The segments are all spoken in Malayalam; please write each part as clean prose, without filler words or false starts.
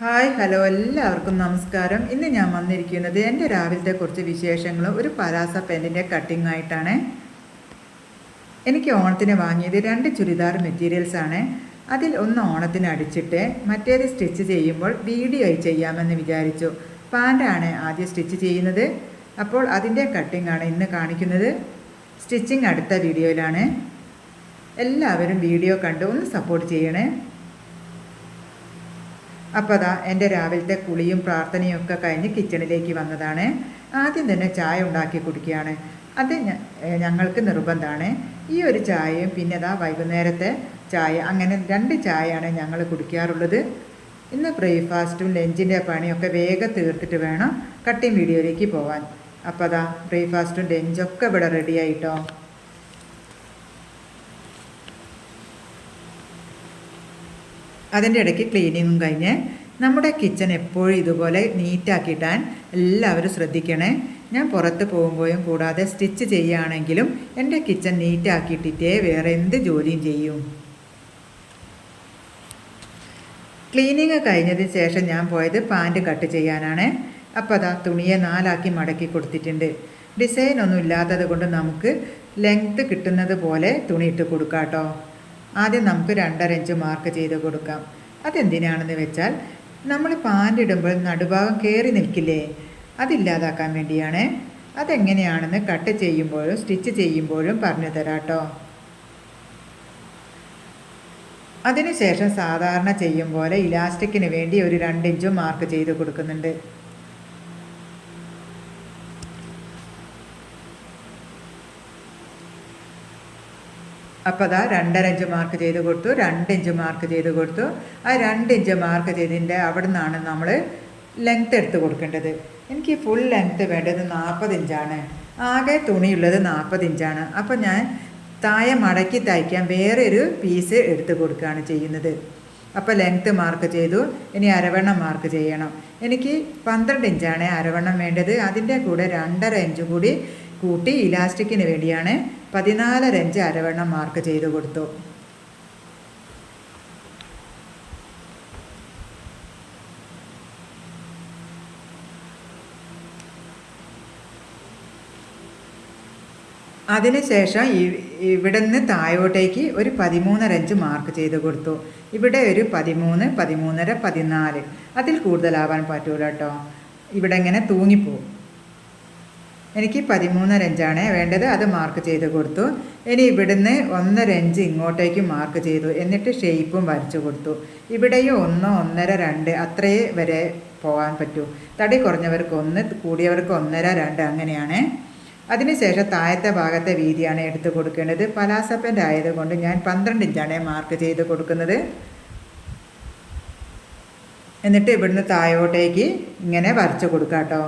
ഹായ് ഹലോ എല്ലാവർക്കും നമസ്കാരം. ഇന്ന് ഞാൻ വന്നിരിക്കുന്നത് എൻ്റെ രാവിലത്തെ കുറച്ച് വിശേഷങ്ങളും ഒരു പലാസ പാൻറ്റിൻ്റെ കട്ടിങ് ആയിട്ടാണ്. എനിക്ക് ഓണത്തിന് വാങ്ങിയത് 2 ചുരിദാർ മെറ്റീരിയൽസാണ്. അതിൽ ഒന്ന് ഓണത്തിന് അടിച്ചിട്ട് മറ്റേത് സ്റ്റിച്ച് ചെയ്യുമ്പോൾ വീഡിയോ ചെയ്യാമെന്ന് വിചാരിച്ചു. പാൻറ്റാണ് ആദ്യം സ്റ്റിച്ച് ചെയ്യുന്നത്. അപ്പോൾ അതിൻ്റെ കട്ടിങ് ആണ് ഇന്ന് കാണിക്കുന്നത്. സ്റ്റിച്ചിങ് അടുത്ത വീഡിയോയിലാണ്. എല്ലാവരും വീഡിയോ കണ്ട് ഒന്ന് സപ്പോർട്ട് ചെയ്യണേ. അപ്പോൾ അതാ എൻ്റെ രാവിലത്തെ കുളിയും പ്രാർത്ഥനയും ഒക്കെ കഴിഞ്ഞ് കിച്ചണിലേക്ക് വന്നതാണ്. ആദ്യം തന്നെ ചായ ഉണ്ടാക്കി കുടിക്കുകയാണ്. അത് ഞങ്ങൾക്ക് നിർബന്ധമാണ്. ഈ ഒരു ചായയും പിന്നെ അതാ വൈകുന്നേരത്തെ ചായ, അങ്ങനെ 2 ചായയാണ് ഞങ്ങൾ കുടിക്കാറുള്ളത്. ഇന്ന് ബ്രേക്ക്ഫാസ്റ്റും ലഞ്ചിൻ്റെ പണിയൊക്കെ വേഗം തീർത്തിട്ട് വേണം കട്ടിങ് വീഡിയോയിലേക്ക് പോകാൻ. അപ്പോൾ അതാ ബ്രേക്ക്ഫാസ്റ്റും ലഞ്ചൊക്കെ ഇവിടെ റെഡി ആയിട്ടോ. അതിൻ്റെ ഇടയ്ക്ക് ക്ലീനിങ്ങും കഴിഞ്ഞ് നമ്മുടെ കിച്ചൺ എപ്പോഴും ഇതുപോലെ നീറ്റാക്കിയിട്ടാൻ എല്ലാവരും ശ്രദ്ധിക്കണേ. ഞാൻ പുറത്ത് പോകുമ്പോഴും കൂടാതെ സ്റ്റിച്ച് ചെയ്യുകയാണെങ്കിലും എൻ്റെ കിച്ചൺ നീറ്റാക്കിയിട്ടേ വേറെ എന്ത് ജോലിയും ചെയ്യും. ക്ലീനിങ് കഴിഞ്ഞതിന് ശേഷം ഞാൻ പോയത് പാൻറ്റ് കട്ട് ചെയ്യാനാണ്. അപ്പോൾ അതാ തുണിയെ 4 ആക്കി മടക്കി കൊടുത്തിട്ടുണ്ട്. ഡിസൈൻ ഒന്നും ഇല്ലാത്തത് കൊണ്ട് നമുക്ക് ലെങ്ത്ത് കിട്ടുന്നത് പോലെ തുണി ഇട്ട് കൊടുക്കാം കേട്ടോ. ആദ്യം നമുക്ക് 2.5 ഇഞ്ച് മാർക്ക് ചെയ്ത് കൊടുക്കാം. അതെന്തിനാണെന്ന് വെച്ചാൽ നമ്മൾ പാൻറ് ഇടുമ്പോൾ നടുഭാഗം കയറി നിൽക്കില്ലേ, അതില്ലാതാക്കാൻ വേണ്ടിയാണ്. അതെങ്ങനെയാണെന്ന് കട്ട് ചെയ്യുമ്പോഴും സ്റ്റിച്ച് ചെയ്യുമ്പോഴും പറഞ്ഞു തരാം കേട്ടോ. അതിനുശേഷം സാധാരണ ചെയ്യും പോലെ ഇലാസ്റ്റിക്കിന് വേണ്ടി ഒരു 2 ഇഞ്ചും മാർക്ക് ചെയ്ത് കൊടുക്കുന്നുണ്ട്. അപ്പോൾ അതാ 2.5 ഇഞ്ച് മാർക്ക് ചെയ്ത് കൊടുത്തു, 2 ഇഞ്ച് മാർക്ക് ചെയ്ത് കൊടുത്തു. ആ 2 ഇഞ്ച് മാർക്ക് ചെയ്തതിൻ്റെ അവിടെ നിന്നാണ് നമ്മൾ ലെങ്ത്ത് എടുത്ത് കൊടുക്കേണ്ടത്. എനിക്ക് ഫുൾ ലെങ്ത്ത് വേണ്ടത് 40 ഇഞ്ചാണ്. ആകെ തുണിയുള്ളത് 40 ഇഞ്ചാണ്. അപ്പോൾ ഞാൻ താഴെ മടക്കി തയ്ക്കാൻ വേറെ ഒരു പീസ് എടുത്ത് കൊടുക്കുകയാണ് ചെയ്യുന്നത്. അപ്പോൾ ലെങ്ത്ത് മാർക്ക് ചെയ്തു. ഇനി അരവണ്ണം മാർക്ക് ചെയ്യണം. എനിക്ക് 12 ഇഞ്ചാണ് അരവണ്ണം വേണ്ടത്. അതിൻ്റെ കൂടെ 2.5 ഇഞ്ച് കൂടി കൂട്ടി ഇലാസ്റ്റിക്കിന് വേണ്ടിയാണ് 14.5 ഇഞ്ച് അരവണ്ണം മാർക്ക് ചെയ്ത് കൊടുത്തു. അതിനുശേഷം ഇവിടെ നിന്ന് താഴോട്ടേക്ക് ഒരു 13.5 ഇഞ്ച് മാർക്ക് ചെയ്ത് കൊടുത്തു. ഇവിടെ ഒരു 13, 13.5, 14. അതിൽ കൂടുതലാവാൻ പറ്റൂല കേട്ടോ. ഇവിടെ ഇങ്ങനെ തൂങ്ങിപ്പോവും. എനിക്ക് 13.5 ഇഞ്ചാണ് വേണ്ടത്. അത് മാർക്ക് ചെയ്ത് കൊടുത്തു. ഇനി ഇവിടുന്ന് 1.5 ഇഞ്ച് ഇങ്ങോട്ടേക്ക് മാർക്ക് ചെയ്തു. എന്നിട്ട് ഷേപ്പും വരച്ചു കൊടുത്തു. ഇവിടെയും 1, 1.5, 2 അത്രയേ വരെ പോകാൻ പറ്റൂ. തടി കുറഞ്ഞവർക്ക് 1, കൂടിയവർക്ക് 1.5, 2 അങ്ങനെയാണ്. അതിനുശേഷം താഴത്തെ ഭാഗത്തെ വീതിയാണ് എടുത്ത് കൊടുക്കേണ്ടത്. പലാസ പാൻറ് ആയതുകൊണ്ട് ഞാൻ 12 ഇഞ്ചാണ് മാർക്ക് ചെയ്ത് കൊടുക്കുന്നത്. എന്നിട്ട് ഇവിടുന്ന് താഴോട്ടേക്ക് ഇങ്ങനെ വരച്ചു കൊടുക്കാം കേട്ടോ.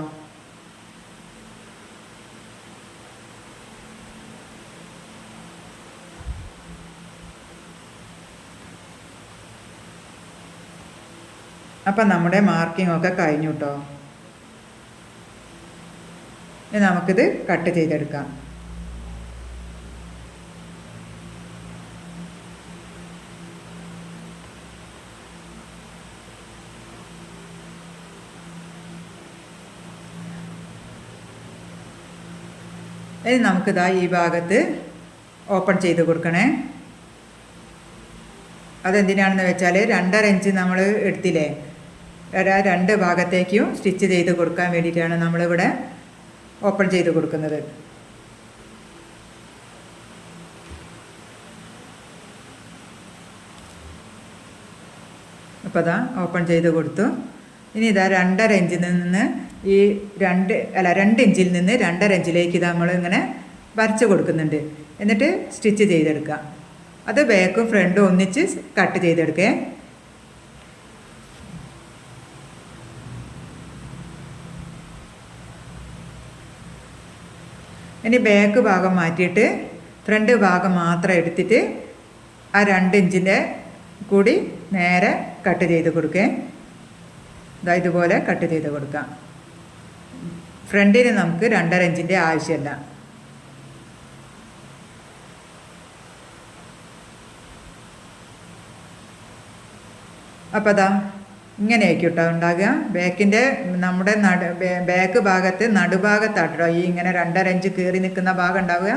അപ്പം നമ്മുടെ മാർക്കിംഗ് ഒക്കെ കഴിഞ്ഞു കേട്ടോ. ഇനി നമുക്കിത് കട്ട് ചെയ്തെടുക്കാം. ഇനി നമുക്കിതാ ഈ ഭാഗത്ത് ഓപ്പൺ ചെയ്ത് കൊടുക്കണേ. അതെന്തിനാണെന്ന് വെച്ചാൽ 2.5 ഇഞ്ച് നമ്മൾ എടുത്തില്ലേ, 2 ഭാഗത്തേക്കും സ്റ്റിച്ച് ചെയ്ത് കൊടുക്കാൻ വേണ്ടിയിട്ടാണ് നമ്മളിവിടെ ഓപ്പൺ ചെയ്ത് കൊടുക്കുന്നത്. അപ്പോൾ അതാ ഓപ്പൺ ചെയ്ത് കൊടുത്തു. ഇനി ഇതാ 2.5 ഇഞ്ചിൽ നിന്ന് ഈ 2 ഇഞ്ചിൽ നിന്ന് 2.5 ഇഞ്ചിലേക്ക് നമ്മൾ ഇങ്ങനെ വരച്ച് കൊടുക്കുന്നുണ്ട്. എന്നിട്ട് സ്റ്റിച്ച് ചെയ്തെടുക്കാം. അത് ബാക്കും ഫ്രണ്ടും ഒന്നിച്ച് കട്ട് ചെയ്തെടുക്കേ. ഇനി ബാക്ക് ഭാഗം മാറ്റിയിട്ട് ഫ്രണ്ട് ഭാഗം മാത്രം എടുത്തിട്ട് ആ 2 ഇഞ്ചിൻ്റെ കൂടി നേരെ കട്ട് ചെയ്ത് കൊടുക്കേ. ഇതുപോലെ കട്ട് ചെയ്ത് കൊടുക്കാം. ഫ്രണ്ടിന് നമുക്ക് 2.5 ഇഞ്ചിൻ്റെ ആവശ്യമില്ല. അപ്പോൾ അതാ ഇങ്ങനെ ആയിരിക്കും കേട്ടോ ഉണ്ടാകുക. ബാക്കിൻ്റെ നമ്മുടെ ബാക്ക് ഭാഗത്ത് നടുഭാഗത്താട്ടോ ഈ ഇങ്ങനെ 2.5 ഇഞ്ച് കീറി നിൽക്കുന്ന ഭാഗം ഉണ്ടാവുക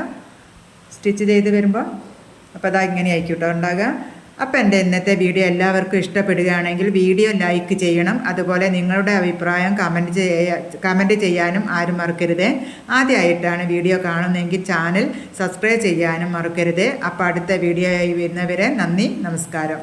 സ്റ്റിച്ച് ചെയ്ത് വരുമ്പോൾ. അപ്പോൾ അതാ ഇങ്ങനെ ആയിരിക്കും കേട്ടോ ഉണ്ടാകുക. അപ്പോൾ എൻ്റെ ഇന്നത്തെ വീഡിയോ എല്ലാവർക്കും ഇഷ്ടപ്പെടുകയാണെങ്കിൽ വീഡിയോ ലൈക്ക് ചെയ്യണം. അതുപോലെ നിങ്ങളുടെ അഭിപ്രായം കമൻറ്റ് ചെയ്യാനും ആരും മറക്കരുത്. ആദ്യമായിട്ടാണ് വീഡിയോ കാണുന്നതെങ്കിൽ ചാനൽ സബ്സ്ക്രൈബ് ചെയ്യാനും മറക്കരുത്. അപ്പോൾ അടുത്ത വീഡിയോ ആയി വരുന്നവരെ നന്ദി, നമസ്കാരം.